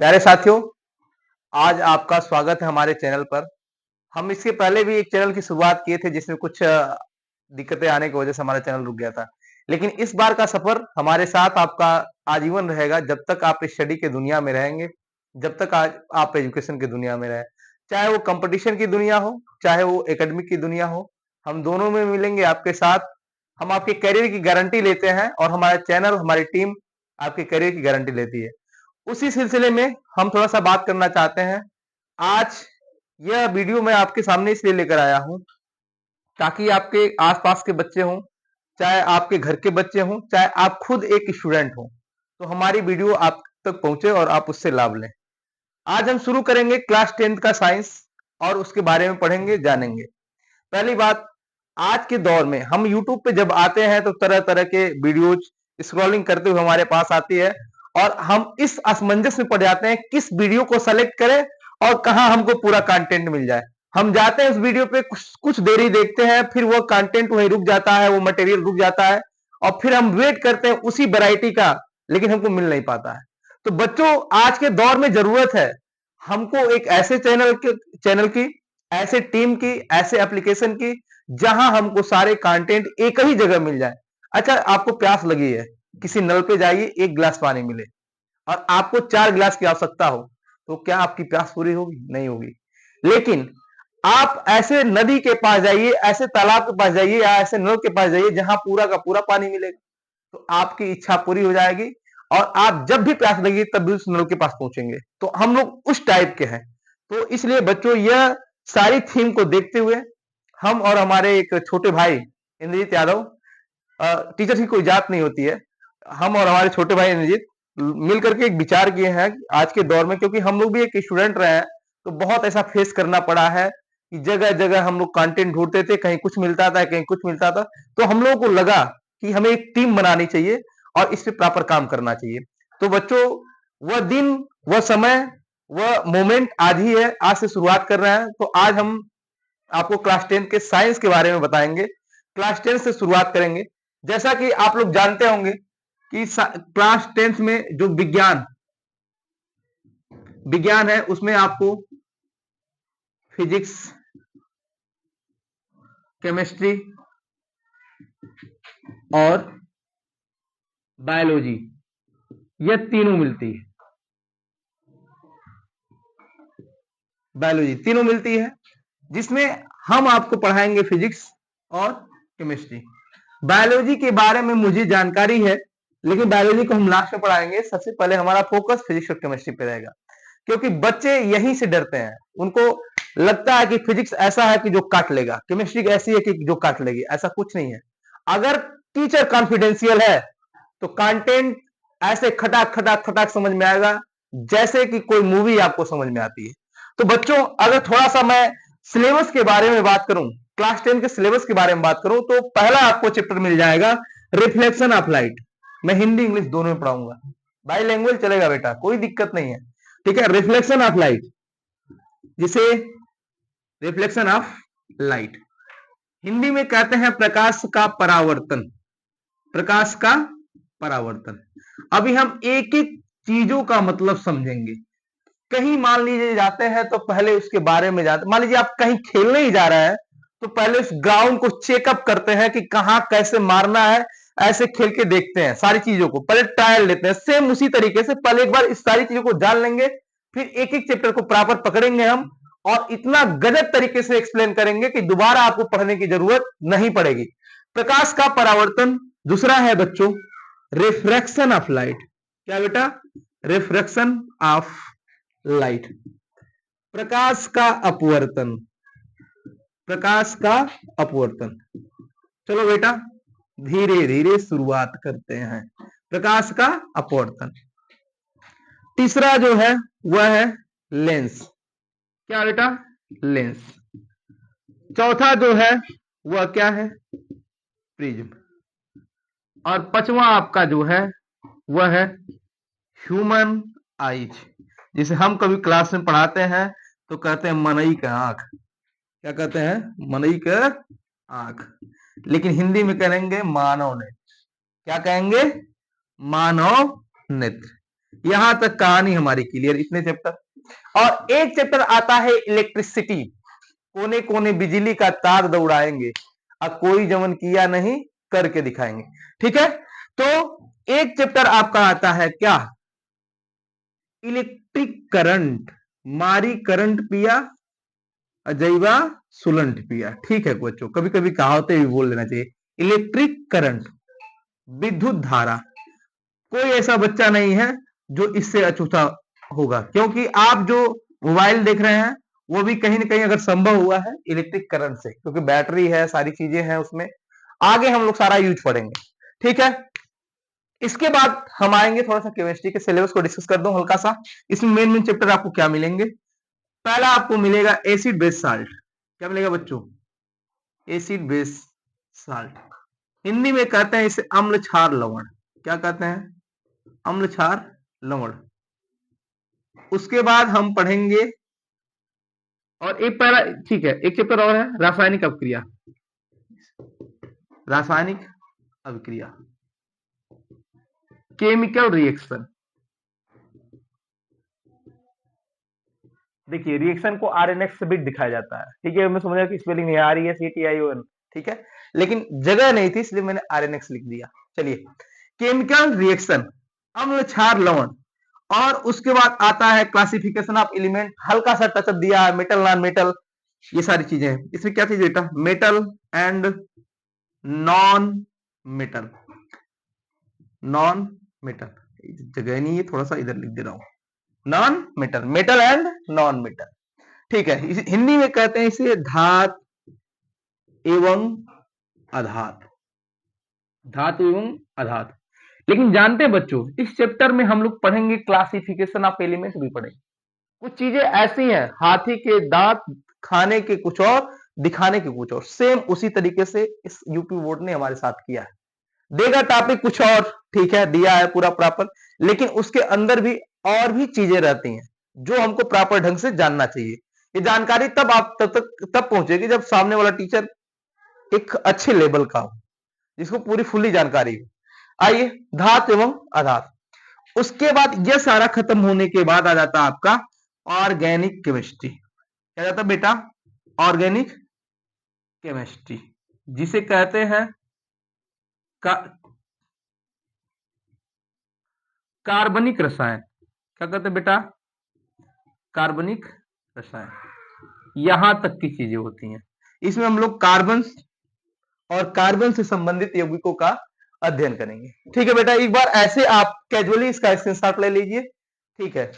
प्यारे साथियों, आज आपका स्वागत है हमारे चैनल पर। हम इसके पहले भी एक चैनल की शुरुआत किए थे जिसमें कुछ दिक्कतें आने की वजह से हमारा चैनल रुक गया था। लेकिन इस बार का सफर हमारे साथ आपका आजीवन रहेगा जब तक आप स्टडी की दुनिया में रहेंगे, जब तक आज आप एजुकेशन की दुनिया में रहें। चाहे वो कंपटीशन की दुनिया हो, चाहे वो एकेडमिक की दुनिया हो, हम दोनों में मिलेंगे आपके साथ। हम आपके करियर की गारंटी लेते हैं और हमारा चैनल, हमारी टीम आपके करियर की गारंटी लेती है। उसी सिलसिले में हम थोड़ा-सा बात करना चाहते हैं। आज यह वीडियो मैं आपके सामने इसलिए लेकर आया हूँ, ताकि आपके आस-पास के बच्चे हों, चाहे आपके घर के बच्चे हों, चाहे आप खुद एक स्टूडेंट हों, तो हमारी वीडियो आप तक पहुँचे और आप उससे लाभ लें। आज हम शुरू करेंगे क्लास 10th का साइंस और उसके बारे में पढ़ेंगे, जानेंगे। पहली बात, आज के दौर में हम यूट्यूब पे जब आते हैं तो तरह-तरह के वीडियोज़ स्क्रॉलिंग करते हुए हमारे पास आती है और हम इस असमंजस में पड़ जाते हैं किस वीडियो को सेलेक्ट करें और कहाँ हमको पूरा कंटेंट मिल जाए। हम जाते हैं उस वीडियो पे कुछ कुछ देर ही देखते हैं, फिर वो कंटेंट वहीं रुक जाता है, वो मटेरियल रुक जाता है और फिर हम वेट करते हैं उसी वैरायटी का, लेकिन हमको मिल नहीं पाता है। तो बच्चों, आज के दौर में जरूरत है हमको एक ऐसे चैनल की, ऐसे टीम की, ऐसे एप्लीकेशन की, जहां हमको सारे कंटेंट एक ही जगह मिल जाए। अच्छा, आपको प्यास लगी है, किसी नल पे जाइए, एक गिलास पानी मिले और आपको 4 गिलास की आवश्यकता हो, तो क्या आपकी प्यास पूरी होगी? नहीं होगी। लेकिन आप ऐसे नदी के पास जाइए, ऐसे तालाब के पास जाइए या ऐसे नल के पास जाइए जहां पूरा का पूरा पानी मिलेगा, तो आपकी इच्छा पूरी हो जाएगी और आप जब भी प्यास लगी तब भी उस नल के पास पहुंचेंगे। तो हम लोग उस टाइप के हैं। तो इसलिए बच्चों, यह सारी थीम को देखते हुए हम और हमारे एक छोटे भाई इंद्रजीत यादव, टीचर की कोई जात नहीं होती है, हम और हमारे छोटे भाई इंद्रजीत मिलकर के एक विचार किए हैं आज के दौर में, क्योंकि हम लोग भी एक स्टूडेंट रहे हैं, तो बहुत ऐसा फेस करना पड़ा है कि जगह जगह हम लोग कंटेंट ढूंढते थे, कहीं कुछ मिलता था, कहीं कुछ मिलता था। तो हम लोगों को लगा कि हमें एक टीम बनानी चाहिए और इस पे प्रॉपर काम करना चाहिए। तो बच्चों, वह दिन, वह समय, वह मोमेंट आज ही है। आज से शुरुआत कर रहे हैं। तो आज हम आपको क्लास 10 के साइंस के बारे में बताएंगे। क्लास 10 से शुरुआत करेंगे। जैसा कि आप लोग जानते होंगे कि क्लास 10th में जो विज्ञान विज्ञान है, उसमें आपको फिजिक्स, केमिस्ट्री और बायोलॉजी, ये तीनों मिलती है। बायोलॉजी तीनों मिलती है, जिसमें हम आपको पढ़ाएंगे फिजिक्स और केमिस्ट्री। बायोलॉजी के बारे में मुझे जानकारी है, लेकिन बायोलॉजी को हम लास्ट में पढ़ाएंगे। सबसे पहले हमारा फोकस फिजिक्स और केमिस्ट्री पे रहेगा, क्योंकि बच्चे यहीं से डरते हैं। उनको लगता है कि फिजिक्स ऐसा है कि जो काट लेगा, केमिस्ट्री ऐसी है कि जो काट लेगी। ऐसा कुछ नहीं है। अगर टीचर कॉन्फिडेंशियल है तो कंटेंट ऐसे खटाक खटाक खटाक समझ में आएगा, जैसे कि कोई मूवी आपको समझ में आती है। तो बच्चों, अगर थोड़ा सा मैं सिलेबस के बारे में बात करूं, क्लास 10 के सिलेबस के बारे में बात करूं, तो पहला आपको चैप्टर मिल जाएगा रिफ्लेक्शन ऑफ लाइट। मैं हिंदी इंग्लिश दोनों में पढ़ाऊंगा, बाई लैंग्वेज चलेगा बेटा, कोई दिक्कत नहीं है। ठीक है, रिफ्लेक्शन ऑफ लाइट, जिसे रिफ्लेक्शन ऑफ लाइट हिंदी में कहते हैं प्रकाश का परावर्तन। प्रकाश का परावर्तन। अभी हम एक एक चीजों का मतलब समझेंगे। कहीं मान लीजिए जाते हैं तो पहले उसके बारे में जाते, मान लीजिए आप कहीं खेलने ही जा रहे हैं तो पहले उस ग्राउंड को चेकअप करते हैं कि कहां कैसे मारना है। ऐसे खेल के देखते हैं, सारी चीजों को पहले ट्रायल लेते हैं। सेम उसी तरीके से पहले एक बार इस सारी चीजों को जान लेंगे, फिर एक एक चैप्टर को प्रॉपर पकड़ेंगे हम और इतना गजब तरीके से एक्सप्लेन करेंगे कि दोबारा आपको पढ़ने की जरूरत नहीं पड़ेगी। प्रकाश का परावर्तन। दूसरा है बच्चों रिफ्रैक्शन ऑफ लाइट। क्या बेटा? रिफ्रैक्शन ऑफ लाइट, प्रकाश का अपवर्तन। प्रकाश का अपवर्तन। चलो बेटा, धीरे धीरे शुरुआत करते हैं। प्रकाश का अपवर्तन। तीसरा जो है वह है लेंस। क्या बेटा? लेंस। चौथा जो है वह क्या है? प्रिज्म। और पांचवा आपका जो है वह है ह्यूमन आइज, जिसे हम कभी क्लास में पढ़ाते हैं तो कहते हैं मनई का आंख। क्या कहते हैं? मनई का आंख। लेकिन हिंदी में कहेंगे मानव नेत्र। क्या कहेंगे? मानव नेत्र। यहां तक कहानी हमारी क्लियर, इतने चैप्टर। और एक चैप्टर आता है इलेक्ट्रिसिटी, कोने कोने बिजली का तार दौड़ाएंगे, अब कोई जमन किया नहीं करके दिखाएंगे। ठीक है, तो एक चैप्टर आपका आता है क्या, इलेक्ट्रिक करंट, मारी करंट पिया अजैबा सुलंट पिया। ठीक है बच्चों, कभी कभी कहावतें भी बोल लेना चाहिए। इलेक्ट्रिक करंट, विद्युत धारा, कोई ऐसा बच्चा नहीं है जो इससे अछूता होगा, क्योंकि आप जो मोबाइल देख रहे हैं वो भी कहीं ना कहीं अगर संभव हुआ है इलेक्ट्रिक करंट से, क्योंकि बैटरी है, सारी चीजें हैं उसमें। आगे हम लोग सारा यूज पढ़ेंगे। ठीक है, इसके बाद हम आएंगे थोड़ा सा केमिस्ट्री के सिलेबस को डिस्कस कर दो हल्का सा। इसमें मेन मेन चैप्टर आपको क्या मिलेंगे, पहला आपको मिलेगा एसिड बेस साल्ट। क्या मिलेगा बच्चों, एसिड बेस साल्ट, हिंदी में कहते हैं इसे अम्ल क्षार लवण। क्या कहते हैं, अम्ल क्षार लवण। उसके बाद हम पढ़ेंगे, और एक पहला, ठीक है, एक चैप्टर और है रासायनिक अभिक्रिया, रासायनिक अभिक्रिया, केमिकल रिएक्शन। देखिए रिएक्शन को आरएनएक्स से भी दिखाया जाता है। ठीक है, मैं समझा कि स्पेलिंग नहीं आ रही है, CTION, ठीक है, लेकिन जगह नहीं थी इसलिए मैंने आरएनएक्स लिख दिया। चलिए, केमिकल रिएक्शन, अम्ल क्षार लवण। और उसके बाद आता है क्लासिफिकेशन ऑफ एलिमेंट, हल्का सा टचअप दिया है, मेटल नॉन मेटल, ये सारी चीजें हैं। इसमें क्या चीज बेटा, metal and non metal, non metal, जगह नहीं है, थोड़ा सा इधर लिख दे रहा हूं, non metal, metal and non metal. ठीक है, हिंदी में कहते हैं इसे धात एवं अधात, धातु एवं अधात। लेकिन जानते हैं बच्चों, इस चैप्टर में हम लोग पढ़ेंगे क्लासिफिकेशन ऑफ एलिमेंट भी पढ़ेंगे। कुछ चीजें ऐसी हैं, हाथी के दांत खाने के कुछ और, दिखाने के कुछ और, सेम उसी तरीके से इस यूपी बोर्ड ने हमारे साथ किया है। देगा टॉपिक कुछ और, ठीक है, दिया है पूरा प्रॉपर, लेकिन उसके अंदर भी और भी चीजें रहती हैं जो हमको प्रॉपर ढंग से जानना चाहिए। ये जानकारी तब आप तब पहुंचेगी जब सामने वाला टीचर एक अच्छे लेवल का हो, जिसको पूरी फुल्ली जानकारी हो। आइए, धात एवं अधात। उसके बाद यह सारा खत्म होने के बाद आ जाता है आपका ऑर्गेनिक केमिस्ट्री। क्या जाता है बेटा, ऑर्गेनिक केमिस्ट्री, जिसे कहते हैं का, कार्बनिक रसायन। क्या कहते हैं बेटा, कार्बनिक रसायन। यहां तक की चीजें होती हैं, इसमें हम लोग कार्बन और कार्बन से संबंधित यौगिकों का अध्ययन करेंगे। ठीक है बेटा, एक बार ऐसे आप कैजुअली इसका स्क्रीनशॉट ले लीजिए। ठीक है,